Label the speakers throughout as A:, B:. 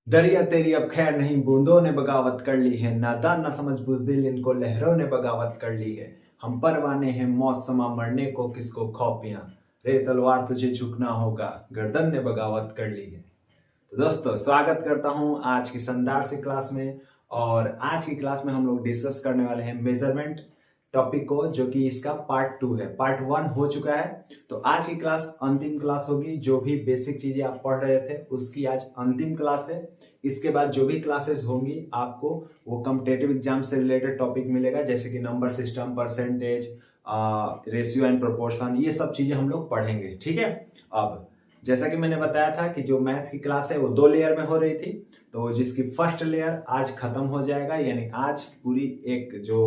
A: दरिया तेरी अब खैर नहीं, बूंदों ने बगावत कर ली है। नादान ना समझ बुजदिल, इनको लहरों ने बगावत कर ली है। हम परवाने हैं मौत समा, मरने को किसको खौफियां। रे तलवार तुझे झुकना होगा, गर्दन ने बगावत कर ली है। तो दोस्तों, स्वागत करता हूं आज की शानदार सी क्लास में। और आज की क्लास में हम लोग डिस्कस करने वाले हैं मेजरमेंट टॉपिक को, जो कि इसका पार्ट 2 है। पार्ट 1 हो चुका है, तो आज की क्लास अंतिम क्लास होगी। जो भी बेसिक चीजें आप पढ़ रहे थे उसकी आज अंतिम क्लास है। इसके बाद जो भी क्लासेस होंगी आपको वो कॉम्पिटेटिव एग्जाम से रिलेटेड टॉपिक मिलेगा, जैसे कि number system, percentage, ratio and proportion, ये सब चीजें हम लोग पढ़ेंगे। ठीक है। अब जैसा कि मैंने बताया था कि जो मैथ की क्लास है वो 2 लेयर में हो रही थी, तो जिसकी फर्स्ट लेयर आज खत्म हो जाएगा, यानी आज पूरी एक जो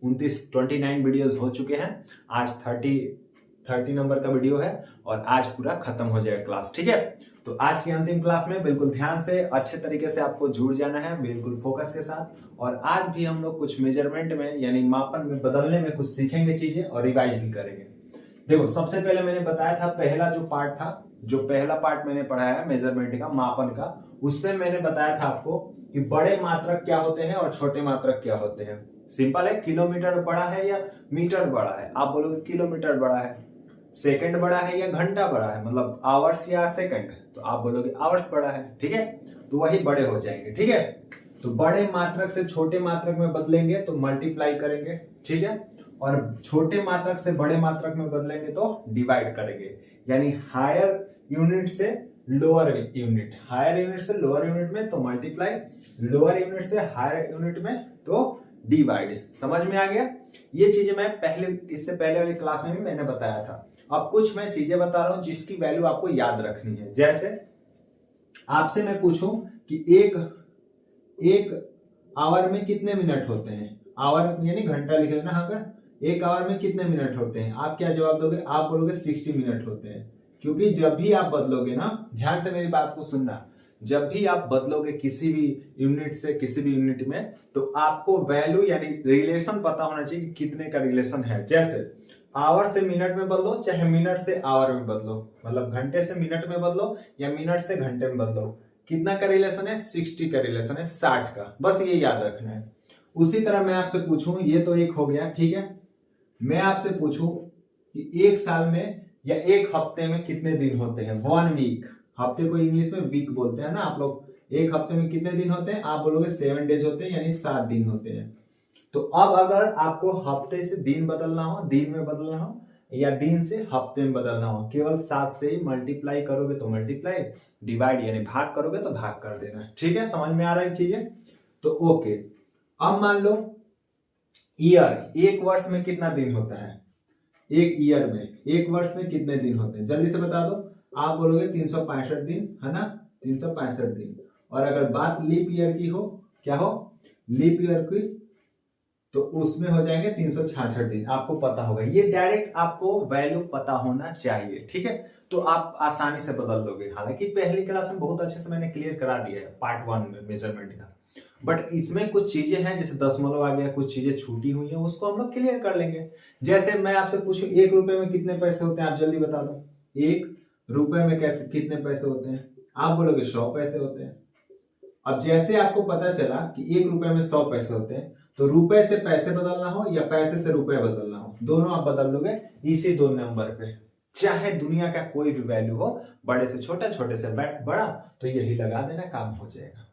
A: 29 वीडियोस हो चुके हैं, आज 30 नंबर का वीडियो है और आज पूरा खत्म हो जाएगा क्लास। ठीक है। तो आज की अंतिम क्लास में बिल्कुल ध्यान से अच्छे तरीके से आपको जुड़ जाना है, बिल्कुल फोकस के साथ। और आज भी हम लोग कुछ मेजरमेंट में यानी मापन में बदलने में कुछ सीखेंगे चीजें और रिवाइज भी करेंगे। देखो, सबसे पहले मैंने बताया था पहला जो पार्ट था, जो पहला पार्ट मैंने पढ़ाया मेजरमेंट का, मापन का, उसमें मैंने बताया था आपको कि बड़े मात्रक क्या होते हैं और छोटे मात्रक क्या होते हैं। सिंपल है, किलोमीटर बड़ा है या मीटर बड़ा है। आप बोलोगे किलोमीटर बड़ा है। सेकंड बड़ा है या घंटा बड़ा है, मतलब आवर्स या सेकंड, तो आप बोलोगे आवर्स बड़ा है। ठीक है, तो वही बड़े हो जाएंगे। ठीक है, तो बड़े मात्रक से छोटे मात्रक में बदलेंगे तो मल्टीप्लाई करेंगे। ठीक है, और छोटे मात्रक से बड़े मात्रक में बदलेंगे तो डिवाइड करेंगे, यानी हायर यूनिट से लोअर यूनिट, हायर यूनिट से लोअर यूनिट में तो मल्टीप्लाई, लोअर यूनिट से हायर यूनिट में तो डिवाइड। समझ में आ गया? ये चीजें मैं पहले, इससे पहले वाली क्लास में भी मैंने बताया था। अब कुछ मैं चीजें बता रहा हूं जिसकी वैल्यू आपको याद रखनी है। जैसे आपसे मैं पूछूं कि एक आवर में कितने मिनट होते हैं, आवर यानी घंटा लिख लेना। अगर एक आवर में कितने मिनट होते हैं, आप क्या जवाब दोगे? आप बोलोगे 60 मिनट होते हैं। क्योंकि जब भी आप बदलोगे ना, ध्यान से मेरी बात को सुनना, जब भी आप बदलोगे किसी भी यूनिट से किसी भी यूनिट में, तो आपको वैल्यू यानी रिलेशन पता होना चाहिए कि कितने का रिलेशन है। जैसे आवर से मिनट में बदलो, चाहे मिनट से आवर में बदलो, मतलब घंटे से मिनट में बदलो या मिनट से घंटे में बदलो, कितना का रिलेशन है? 60 का रिलेशन है, 60 का। बस ये याद रखना है। उसी तरह मैं आपसे पूछूं, ये तो एक हो गया। ठीक है, मैं आपसे पूछूं कि एक साल में या एक हफ्ते में कितने दिन होते हैं? 1 वीक। हफ्ते को इंग्लिश में वीक बोलते हैं ना आप लोग। एक हफ्ते में कितने दिन होते हैं? आप बोलोगे 7 डेज होते हैं, यानी 7 दिन होते हैं। तो अब अगर आपको हफ्ते से दिन बदलना हो, दिन में बदलना हो, या दिन से हफ्ते में बदलना हो, केवल 7 से ही मल्टीप्लाई करोगे तो मल्टीप्लाई, डिवाइड यानी भाग करोगे तो भाग कर देना। ठीक है, समझ में आ रहा है चीजें? तो ओके। अब मान लो ईयर, एक वर्ष में कितना दिन होता है? एक ईयर में, एक वर्ष में कितने दिन होते हैं? जल्दी से बता दो। आप बोलोगे 365 दिन, है ना? 365 दिन। और अगर बात लीप ईयर की हो, क्या हो? लीप ईयर की, तो उसमें हो जाएंगे 366 दिन। आपको पता होगा, ये डायरेक्ट आपको वैल्यू पता होना चाहिए। ठीक है, तो आप आसानी से बदल दोगे। हालांकि पहली क्लास में बहुत अच्छे से मैंने क्लियर करा दिया है पार्ट 1 में मेजरमेंट का, बट इसमें कुछ चीजें हैं, जैसे दशमलव आ गया, कुछ चीजें छूटी हुई हैं, उसको हम लोग क्लियर कर लेंगे। जैसे मैं आपसे पूछूं 1 रुपए में कितने पैसे होते हैं, आप जल्दी बता दो। 1 रुपए में कैसे कितने पैसे होते हैं? आप बोलोगे 100 पैसे होते हैं। अब जैसे आपको पता चला कि 1 रुपए में 100 पैसे होते हैं, तो रुपए से पैसे बदलना हो या पैसे से रुपए बदलना हो, दोनों आप बदल दोगे इसी 2 नंबर पे। चाहे दुनिया का कोई भी वैल्यू हो, बड़े से छोटा, छोटे से बड़ा, तो यही लगा देना, काम हो जाएगा।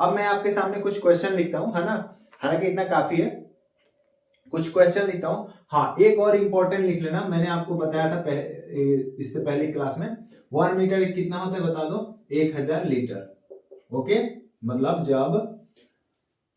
A: अब मैं आपके सामने कुछ क्वेश्चन लिखता हूं, है ना? हालांकि इतना काफी है, कुछ क्वेश्चन लिखता हूं। हाँ, एक और इंपॉर्टेंट लिख लेना, मैंने आपको बताया था इससे पहले क्लास में, 1 मीटर कितना होता है बता दो? 1000 लीटर। ओके, मतलब जब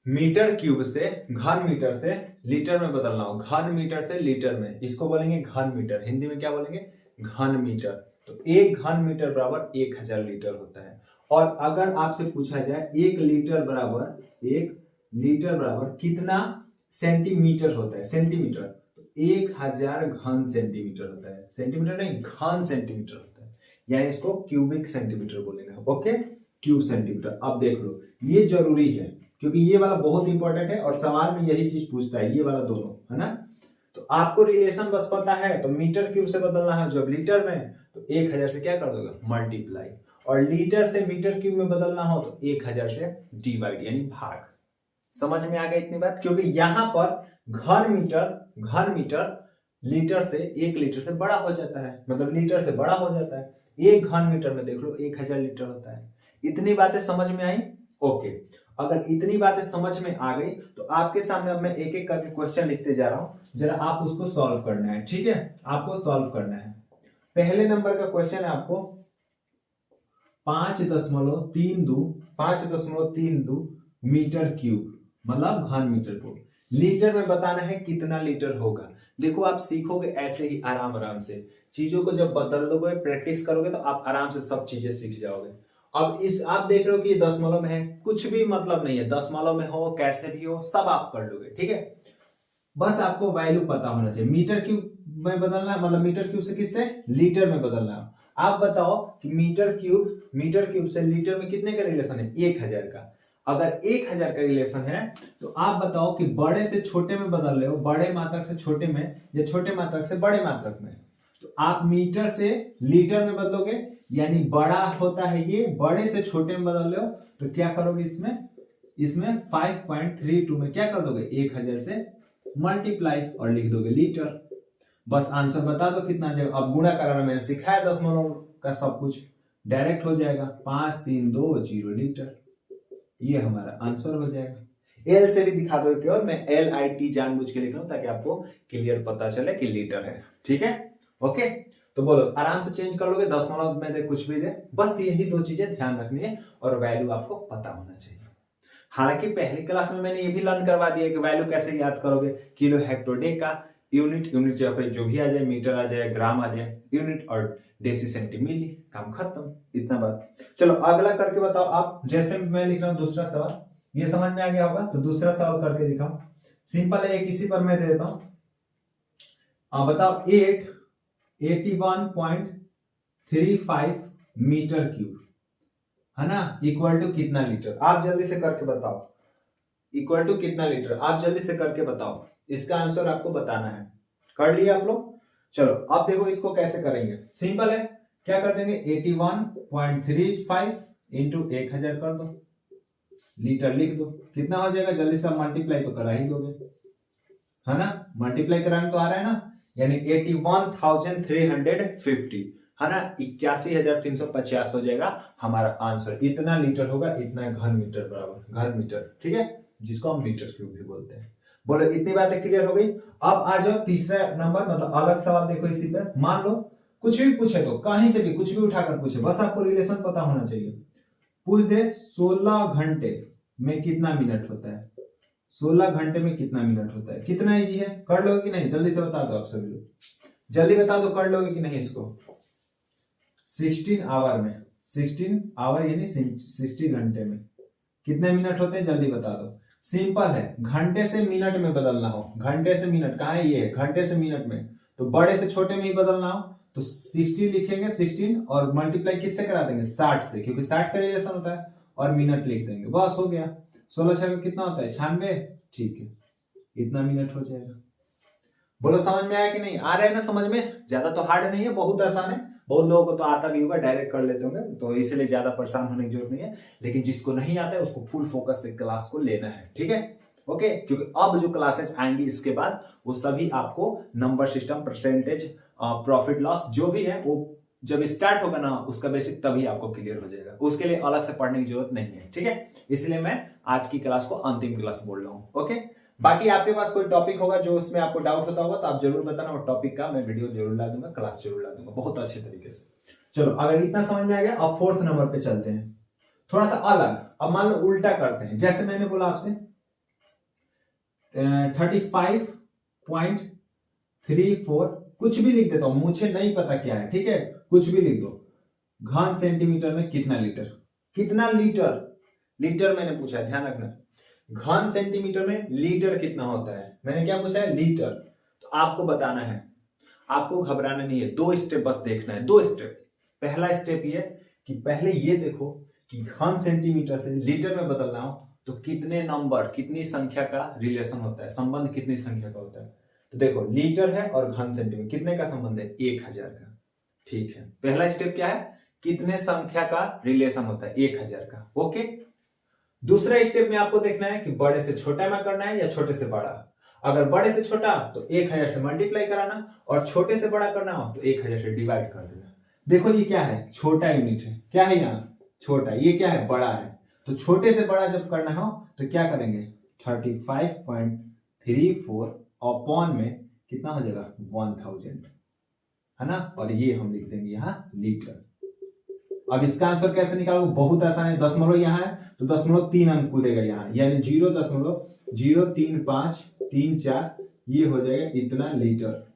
A: मीटर क्यूब से, घन मीटर से लीटर में बदलना हो, घन मीटर से लीटर में, इसको बोलेंगे घन मीटर। हिंदी में क्या बोलेंगे? घन मीटर। तो 1 घन मीटर बराबर 1000 लीटर होता है। और अगर आपसे पूछा जाए 1 लीटर बराबर, 1 लीटर बराबर कितना सेंटीमीटर होता है? सेंटीमीटर, तो 1000 घन सेंटीमीटर होता है। सेंटीमीटर नहीं, घन सेंटीमीटर होता है, यानी इसको क्यूबिक सेंटीमीटर बोलेंगे। Okay, cube centimetre. अब देख लो, ये जरूरी है क्योंकि ये वाला बहुत इंपॉर्टेंट है और सवाल में यही चीज पूछता है, ये वाला दोनों, है ना? तो आपको रिलेशन बस पता है, तो मीटर क्यूब से बदलना है जब लीटर में, तो 1000 से क्या कर दोगे? मल्टीप्लाई। और लीटर से मीटर क्यूब में बदलना हो तो 1000 से डिवाइड यानी भाग। समझ में आ गया इतनी बात? क्योंकि यहां पर घन मीटर लीटर से 1 लीटर से बड़ा हो जाता है, मतलब लीटर से बड़ा हो जाता है। एक घन मीटर में देख लो 1000 लीटर होता है। इतनी बातें समझ में आई? ओके, अगर इतनी बातें समझ में आ गई तो आपके सामने अब मैं एक एक करके क्वेश्चन लिखते जा रहा हूं, जरा आप उसको सॉल्व करना है। ठीक है, आपको सॉल्व करना है। पहले नंबर का क्वेश्चन है आपको 5.32 मीटर क्यूब, मतलब घन मीटर को लीटर में बताना है कितना लीटर होगा। देखो आप सीखोगे ऐसे ही आराम आराम से, चीजों को जब बदल दोगे, प्रैक्टिस करोगे तो आप आराम से सब चीजें सीख जाओगे। अब इस आप देख रहे हो कि ये दशमलव में है, कुछ भी मतलब नहीं है, दशमलव में हो कैसे भी हो सब आप कर लोगे। ठीक है, बस आपको वैल्यू पता होना चाहिए। मीटर क्यूब में बदलना है, मतलब मीटर क्यूब से किससे लीटर में बदलना है। आप बताओ कि मीटर क्यूब से लीटर में कितने का रिलेशन है? 1000 का। अगर 1000 का रिलेशन है तो आप बताओ कि बड़े से छोटे में बदल रहे हो, बड़े मात्रक से छोटे में या छोटे मात्रक से बड़े मात्रक में, तो आप मीटर से लीटर में बदलोगे, यानी बड़ा होता है ये, बड़े से छोटे में बदल रहे हो तो क्या करोगे इसमें 5.32 में क्या कर दोगे? 1000 से मल्टीप्लाई और लिख दोगे लीटर। बस आंसर बता दो कितना आ जाएगा। अब गुणा कराना मैंने सिखाया दशमलव का, सब कुछ डायरेक्ट हो जाएगा। 5320 लीटर, ये हमारा आंसर हो जाएगा। एल से भी दिखा दो कि, और मैं LIT जानबूझ के लिख रहा हूं ताकि आपको क्लियर पता चले कि लीटर है। ठीक है, ओके, तो बोलो आराम से चेंज कर लोगे, दशमलव में दे कुछ भी दे, बस यही दो चीजें ध्यान रखनी है और वैल्यू आपको पता होना चाहिए। हालांकि पहली क्लास में मैंने ये भी लर्न करवा दिया कि वैल्यू कैसे याद करोगे, किलो हेक्टोडे का यूनिट या फिर जो भी आ जाए, मीटर आ जाए, ग्राम आ जाए, यूनिट और डेसी सेंटीमिली, काम खत्म, इतना बात। चलो अगला करके बताओ आप। जैसे मैं लिख रहा हूं दूसरा सवाल, ये समझ में आ गया होगा, तो दूसरा सवाल करके दिखाओ। सिंपल है, एक इसी पर मैं दे देता हूं। बताओ 81.35 मीटर क्यूब है ना, इक्वल टू कितना लीटर? आप जल्दी से करके बताओ, इक्वल टू कितना लीटर? आप जल्दी से करके बताओ, इसका आंसर आपको बताना है। कर लिया आप लोग? चलो अब देखो इसको कैसे करेंगे। सिंपल है, क्या कर देंगे? 81.35 इंटू 1000 कर दो, लीटर लिख दो, कितना हो जाएगा? जल्दी से मल्टीप्लाई तो करा ही दोगे, है ना, मल्टीप्लाई कराने तो आ रहा है ना, यानी 81,350 है ना, 81,350 हो जाएगा हमारा आंसर। इतना लीटर होगा, इतना घन मीटर बराबर, घन मीटर। ठीक है, जिसको हम मीटर क्यूब भी बोलते हैं। बोलो इतनी बातें क्लियर हो गई। अब आ जाओ तीसरा नंबर, मतलब अलग सवाल देखो इसी पे। मान लो कुछ भी पूछे, तो कहीं से भी कुछ भी उठाकर पूछे, बस आपको रिलेशन पता होना चाहिए। पूछ दे 16 घंटे में कितना मिनट होता है, 16 घंटे में कितना मिनट होता है? कितना इजी है, कर लोगे कि नहीं? जल्दी से बता दो आप सभी लोग, जल्दी बता दो, कर लोगे कि नहीं इसको? 16 आवर में, 16 आवर यानी 60 घंटे में कितने मिनट होते हैं? जल्दी बता दो। सिंपल है, घंटे से मिनट में बदलना हो, घंटे से मिनट कहाँ है? ये है, घंटे से मिनट में, तो बड़े से छोटे में ही बदलना हो तो 60 लिखेंगे, 16 और मल्टीप्लाई किससे करा देंगे? 60 से, क्योंकि 60 का रिलेशन होता है, और मिनट लिख देंगे, बस हो गया। 16 छह कितना होता है? 96। ठीक है, इतना मिनट हो जाएगा। बोलो समझ में आया कि नहीं? आ रहा है ना समझ में? ज्यादा तो हार्ड नहीं है, बहुत आसान है। बहुत लोगों को तो आता भी होगा, डायरेक्ट कर लेते होंगे, तो इसलिए ज्यादा परेशान होने की जरूरत नहीं है। लेकिन जिसको नहीं आता है उसको फुल फोकस से क्लास को लेना है। ठीक है, ओके, क्योंकि अब जो क्लासेस आएंगी इसके बाद वो सभी आपको number system, percentage, profit loss जो भी है वो जब स्टार्ट होगा ना उसका बेसिक, तभी आपको क्लियर हो जाएगा। उसके लिए अलग से पढ़ने की जरूरत नहीं है। ठीक है, इसलिए मैं आज की क्लास को अंतिम क्लास बोल रहा हूँ। ओके, बाकी आपके पास कोई टॉपिक होगा जो उसमें आपको डाउट होता होगा तो आप जरूर बताना, और टॉपिक का मैं वीडियो जरूर ला दूंगा, क्लास जरूर ला दूंगा बहुत अच्छे तरीके से। चलो अगर इतना समझ में आ गया, अब फोर्थ नंबर पे चलते हैं, थोड़ा सा अलग। अब मान लो उल्टा करते हैं, जैसे मैंने बोला आपसे 35.34, कुछ भी लिख देता हूं, मुझे नहीं पता क्या है। ठीक है, कुछ भी लिख दो। घन सेंटीमीटर में कितना लीटर? कितना लीटर? लीटर मैंने पूछा है, ध्यान रखना। घन सेंटीमीटर में लीटर कितना होता है? मैंने क्या पूछा है? लीटर। तो आपको बताना है, आपको घबराना नहीं है, 2 स्टेप बस देखना है, 2 स्टेप। पहला स्टेप ये कि पहले ये देखो कि घन सेंटीमीटर से लीटर में बदलना हो तो कितने नंबर, कितनी संख्या का रिलेशन होता है, संबंध कितनी संख्या का होता है। तो देखो लीटर है और घन सेंटीमीटर, कितने का संबंध है? 1000 का। ठीक है, पहला स्टेप क्या है कितने संख्या का रिलेशन होता है, 1000 का। ओके, दूसरा स्टेप में आपको देखना है कि बड़े से छोटा में करना है या छोटे से बड़ा। अगर बड़े से छोटा तो 1000 से मल्टीप्लाई कराना, और छोटे से बड़ा करना हो तो 1000 से डिवाइड कर देना। देखो ये क्या है, छोटा यूनिट है, क्या है यहाँ छोटा, ये क्या है बड़ा है। तो छोटे से बड़ा जब करना हो तो क्या करेंगे, 35.34 अपॉन में कितना हो जाएगा 1000, है ना, और ये हम लिख देंगे यहाँ लीटर। अब इसका आंसर कैसे निकालोगे, बहुत आसान है, दशमलव यहाँ है तो 0.3 अंक कूदेगा यहाँ, यानी 0.03534, ये हो जाएगा इतना लीटर।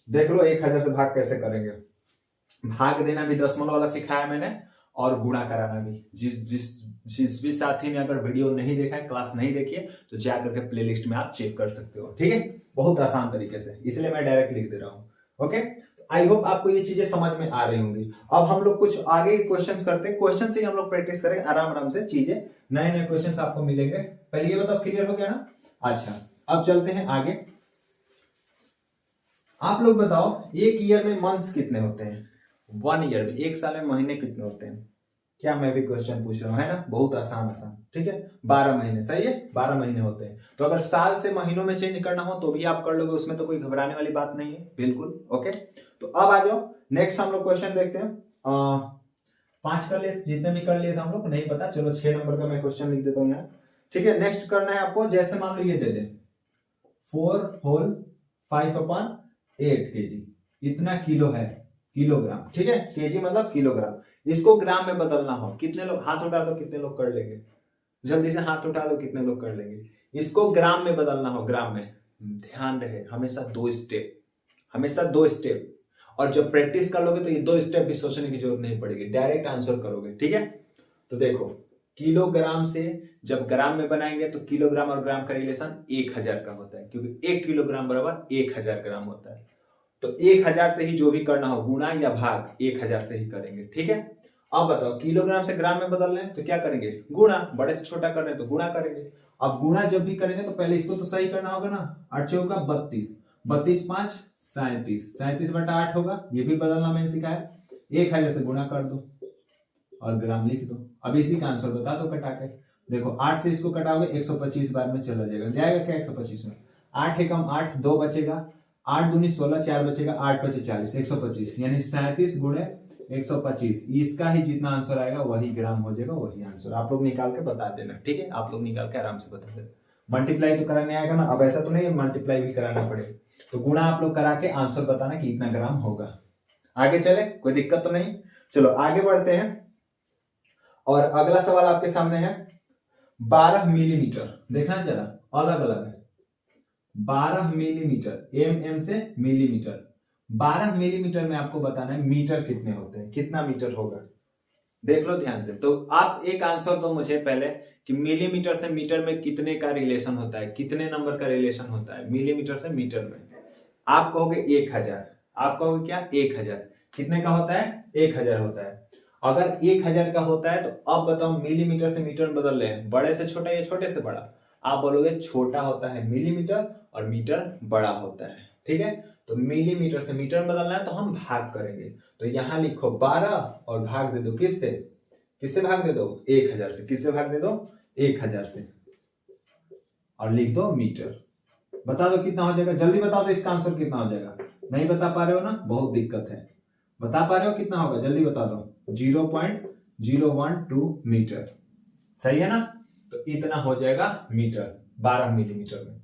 A: देख लो 1000 से भाग कैसे करेंगे। भाग देना भी दशमलव वाला सिखाया मैंने, और गुणा कराना भी। जिस भी साथी ने अगर वीडियो नहीं देखा है, क्लास नहीं देखी है, तो जाकर के प्लेलिस्ट में आप चेक कर सकते हो। ठीक है, बहुत आसान तरीके से, इसलिए मैं डायरेक्ट लिख दे रहा हूँ। ओके, आई होप आपको ये चीजें समझ में आ रही होंगी। अब हम लोग कुछ आगे क्वेश्चंस करते हैं, क्वेश्चन से ही हम लोग प्रैक्टिस करेंगे आराम आराम से, चीजें नए नए क्वेश्चंस आपको मिलेंगे। पहले ये बताओ, क्लियर हो गया ना। अच्छा, अब चलते हैं आगे। आप लोग बताओ, एक ईयर में मंथ्स कितने होते हैं, 1 ईयर में, एक साल में महीने कितने होते हैं। क्या मैं भी क्वेश्चन पूछ रहा हूं, है ना, बहुत आसान आसान। ठीक है, 12 महीने, सही है, 12 महीने होते हैं। तो अगर साल से महीनों में चेंज करना हो तो भी आप कर लोगे, उसमें तो कोई घबराने वाली बात नहीं है, बिल्कुल। ओके, तो अब आ जाओ नेक्स्ट हम लोग क्वेश्चन देखते हैं। 5 कर लिए, जितने भी कर लिए थे हम लोग, नहीं पता, चलो 6 नंबर का मैं क्वेश्चन लिख देता हूँ यहाँ। ठीक है, नेक्स्ट करना है आपको, जैसे मान लो ये दे दे 4 होल 5/8 kg, इतना किलो है, किलोग्राम। ठीक है, केजी मतलब किलोग्राम। इसको ग्राम में बदलना हो, कितने लोग हाथ उठा दो, कितने लोग कर लेंगे, जल्दी से हाथ उठा दो, कितने लोग कर लेंगे। इसको ग्राम में बदलना हो, ग्राम में, ध्यान रहे हमेशा 2 स्टेप, हमेशा 2 स्टेप। और जब प्रैक्टिस कर लोगे तो ये 2 स्टेप भी सोचने की जरूरत नहीं पड़ेगी, डायरेक्ट आंसर करोगे। ठीक है, तो देखो किलोग्राम से जब ग्राम में बनाएंगे तो किलोग्राम और ग्राम का रिलेशन 1000 का होता है, क्योंकि 1 किलोग्राम बराबर 1000 ग्राम होता है। तो 1000 से ही जो भी करना हो, गुणा या भाग 1000 से ही करेंगे। ठीक है, अब बताओ किलोग्राम से ग्राम में बदल रहे हैं तो क्या करेंगे, गुणा, बड़े से छोटा कर रहे हैं तो गुणा करेंगे। अब गुणा जब भी करेंगे तो पहले इसको तो सही करना होगा ना, 8 चौका 32, 32 5 37, 37/8 होगा, ये भी बदलना मैंने सिखाया। 1000 से गुणा कर दो और ग्राम लिख दो। अब इसी का आंसर बता दो कटा के। देखो 8 से इसको कटाओगे 125 बार में चला जाएगा, जाएगा क्या 125 में, 8 एकम 8, 2 बचेगा, 8 दूनी 16, 4 बचेगा, 8 बचे 40, 125, यानी 37 गुणे 125, इसका ही जितना आंसर आएगा वही ग्राम हो जाएगा, वही आंसर। आप लोग निकाल के बता देना। ठीक है, आप लोग निकाल के आराम से बता देना। मल्टीप्लाई तो कराने आएगा ना, अब ऐसा तो नहीं है मल्टीप्लाई भी कराना पड़ेगा, तो गुणा आप लोग करा के आंसर बताना कि इतना ग्राम होगा। आगे चले, कोई दिक्कत तो नहीं। चलो आगे बढ़ते हैं, और अगला सवाल आपके सामने है 12 मिलीमीटर, देखना जरा, अलग अलग है। 12 मिलीमीटर, एम से मिलीमीटर, 12 मिलीमीटर में आपको बताना है मीटर कितने होते हैं, कितना मीटर होगा, देख लो ध्यान से। तो आप एक आंसर दो मुझे पहले कि मिलीमीटर से मीटर में कितने का रिलेशन होता है, कितने नंबर का रिलेशन होता है मिलीमीटर से मीटर में। आप कहोगे 1000, आप कहोगे क्या 1000, कितने का होता है 1000 होता है। अगर 1000 का होता है तो अब बताओ मिलीमीटर से मीटर में बदल रहे हैं, बड़े से छोटा या छोटे से बड़ा। आप बोलोगे छोटा होता है मिलीमीटर और मीटर बड़ा होता है। ठीक है, तो मिलीमीटर से मीटर में बदलना है तो हम भाग करेंगे, तो यहां लिखो 12 और भाग दे दो किससे, किससे भाग दे दो 1000 से, किससे भाग दे दो 1000 से, और लिख दो मीटर। बता दो कितना हो जाएगा, जल्दी बता दो इसका आंसर कितना हो जाएगा। नहीं बता पा रहे हो ना, बहुत दिक्कत है। बता पा रहे हो कितना होगा, जल्दी बता दो। 0.012 मीटर, सही है ना। तो इतना हो जाएगा मीटर 12 मिलीमीटर में।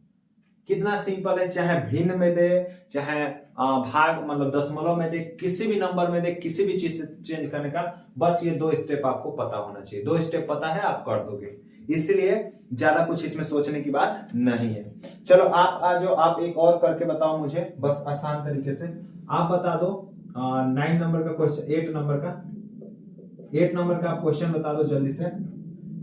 A: कितना सिंपल है, चाहे भिन्न में दे, चाहे भाग मतलब दशमलव में दे, किसी भी नंबर में दे, किसी भी चीज से चेंज करने का, बस ये 2 स्टेप आपको पता होना चाहिए। 2 स्टेप पता है आप कर दोगे, इसलिए ज्यादा कुछ इसमें सोचने की बात नहीं है। चलो आप आ जाओ, आप एक और करके बताओ मुझे, बस आसान तरीके से आप बता दो। 9 नंबर का क्वेश्चन, 8 नंबर का आप क्वेश्चन बता दो जल्दी से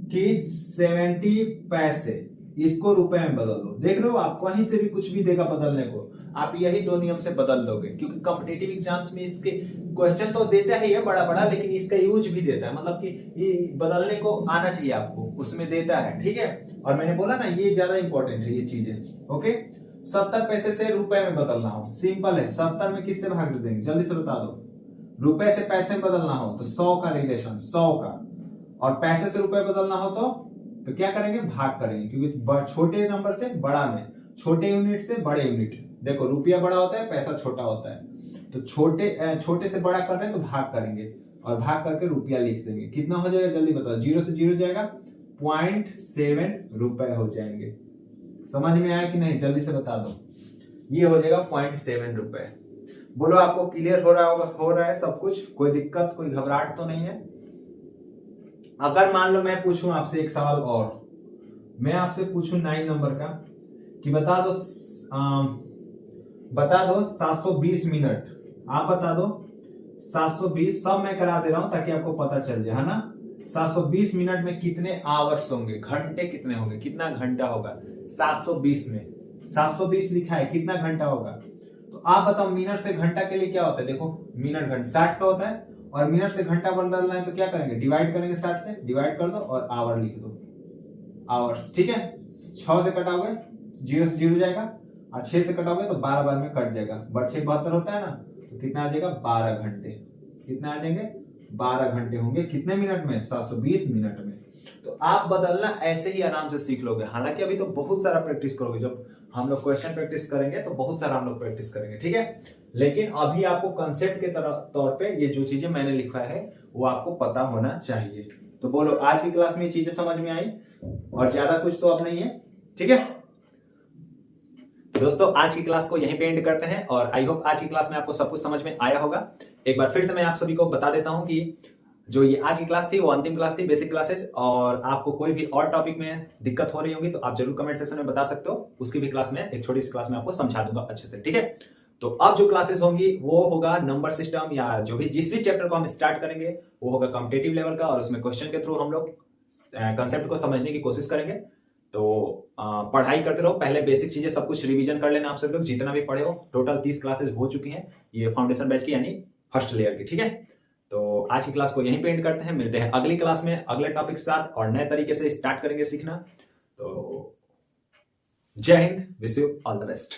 A: कि 70 पैसे इसको रुपए में बदल दो। देख लो आप कहीं से भी कुछ भी देगा बदलने को, आप यही 2 नियम से बदल लोगे, क्योंकि कॉम्पिटिटिव एग्जाम्स में इसके क्वेश्चन तो देता ही है बड़ा बड़ा, लेकिन इसका यूज भी देता है, मतलब कि ये बदलने को आना चाहिए आपको, उसमें देता है। ठीक है, और मैंने बोला ना ये ज्यादा इंपॉर्टेंट है ये चीजें। ओके, 70 पैसे से रुपए में बदलना हो, सिंपल है, 70 में किससे भाग दे देंगे, जल्दी से बता दो। रुपए से पैसे में बदलना हो तो 100 का रिलेशन 100 का, और पैसे से रुपए बदलना हो तो क्या करेंगे, भाग करेंगे, क्योंकि छोटे नंबर से बड़ा में, छोटे यूनिट से बड़े यूनिट। देखो रुपया बड़ा होता है, पैसा छोटा होता है, तो छोटे से बड़ा कर रहे हैं तो भाग करेंगे, और भाग करके रुपया लिख देंगे। कितना हो जाएगा जल्दी बताओ, 0 से 0 जाएगा 0.7 रुपए हो जाएंगे। समझ में आया कि नहीं, जल्दी से बता दो। ये हो जाएगा 0.7 रुपए। बोलो आपको क्लियर हो रहा है सब कुछ, कोई दिक्कत कोई घबराहट तो नहीं है। अगर मान लो मैं पूछूं आपसे एक सवाल और, मैं आपसे पूछूं 9 नंबर का कि बता दो 720 मिनट, आप बता दो 720, सब मैं करा दे रहा हूं ताकि आपको पता चल जाए, है ना। 720 मिनट में कितने आवर्स होंगे, घंटे कितने होंगे, कितना घंटा होगा 720 में। 720 लिखा है, कितना घंटा होगा, तो आप बताओ मिनट से घंटा के लिए क्या होता है। देखो मिनट घंटा 60 का होता है, और मिनट से घंटा बदलना है तो क्या करेंगे, डिवाइड करेंगे, 60 से डिवाइड कर दो और आवर लिख दो, आवर्स। ठीक है, 6 से कटाओगे 0 से 0 जाएगा, और 6 से कटाओगे तो 12 बार में कट जाएगा, बट 6 72 होता है ना, तो कितना आ जाएगा 12 घंटे। कितना आ जाएंगे 12 घंटे होंगे, कितने मिनट में, 720 मिनट में। तो आप बदलना ऐसे ही आराम से सीख लोगे। हालांकि अभी तो बहुत सारा प्रैक्टिस करोगे, जब हम लोग क्वेश्चन प्रैक्टिस करेंगे तो बहुत सारा हम लोग प्रैक्टिस करेंगे, ठीक है। लेकिन अभी आपको कंसेप्ट के तौर पे ये जो चीजें मैंने लिखा है वो आपको पता होना चाहिए। तो बोलो आज की क्लास में ये चीजें समझ में आई, और ज्यादा कुछ तो अब नहीं है, ठीक है। दोस्तों आज की क्लास को यहीं पे एंड करते हैं, और आई होप आज की क्लास में आपको सब कुछ समझ में आया होगा। एक बार फिर से मैं आप सभी को बता देता हूं कि जो ये आज की क्लास थी वो अंतिम क्लास थी, बेसिक क्लासेस, और आपको कोई भी और टॉपिक में दिक्कत हो रही होगी तो आप जरूर कमेंट सेक्शन में बता सकते हो, उसकी भी क्लास में एक छोटी सी क्लास में आपको समझा दूंगा अच्छे से, ठीक है। तो अब जो क्लासेस होंगी वो होगा नंबर सिस्टम, या जो भी जिस भी चैप्टर को हम स्टार्ट करेंगे वो होगा कॉम्पिटिटिव लेवल का, और उसमें क्वेश्चन के थ्रू हम लोग कंसेप्ट को समझने की कोशिश करेंगे। तो पढ़ाई करते रहो, पहले बेसिक चीजें सब कुछ रिवीजन कर लेना आप सब लोग, जितना भी पढ़े हो। टोटल 30 क्लासेस हो चुकी हैं ये फाउंडेशन बैच की, यानी फर्स्ट लेयर की, ठीक है। तो आज की क्लास को यहीं पे एंड करते हैं, मिलते हैं अगली क्लास में अगले टॉपिक के साथ, और नए तरीके से स्टार्ट करेंगे सीखना। तो जय Hind, wish you all the best.